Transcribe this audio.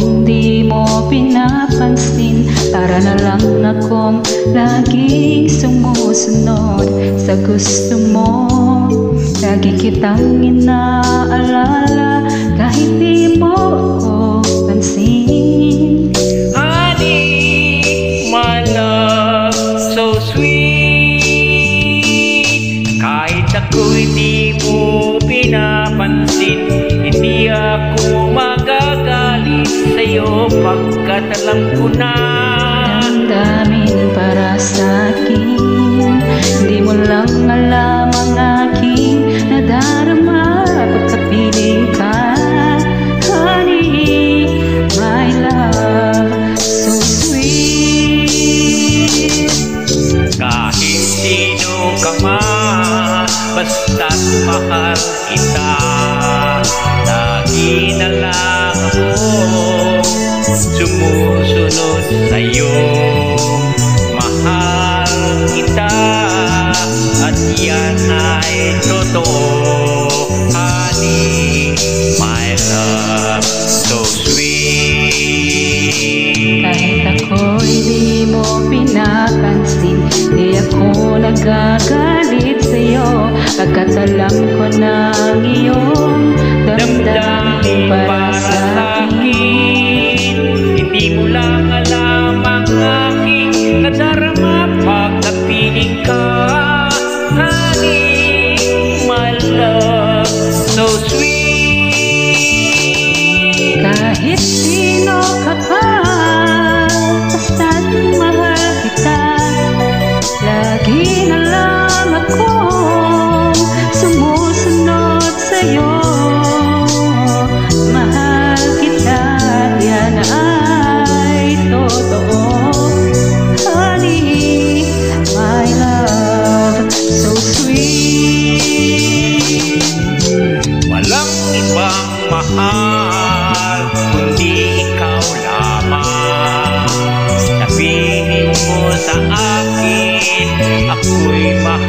kung di mo pinapansin, para na lang akong laging sumusunod sa gusto mo. Lagi kitang inaalala kahit di mo ako pansin. Honey, my love, so sweet. Kahit ako'y di mo pinapansin, hindi ako magagalit sa'yo pagkat alam ko na damdamin para sa'kin. Di mo lang alam ang aking nadarama pagkapiling ka. Honey, my love, so sweet. kahit sino ka man, basta't mahal kita. Lagi na lang ako sumusunod sa'yo. Mahal kita at yan ay totoo. Honey, my love, so sweet. Kahit ako'y di mo pinapansin, di ako nagagalit sa'yo, pagkat alam ko na ang iyong damdamin para sa'kin. Hindi mo lang alam ang aking nadarama pagkapiling ka. Honey, my love, so sweet. Kahit sino ka pa, basta't mahal kita. Lagi na lang akong sumusunod sa'yo. Mahal kita, yan ay totoo. Honey, my love, so sweet. Walang ibang mahal kundi ikaw lamang. Sabihin mo sa akin, ako'y mahal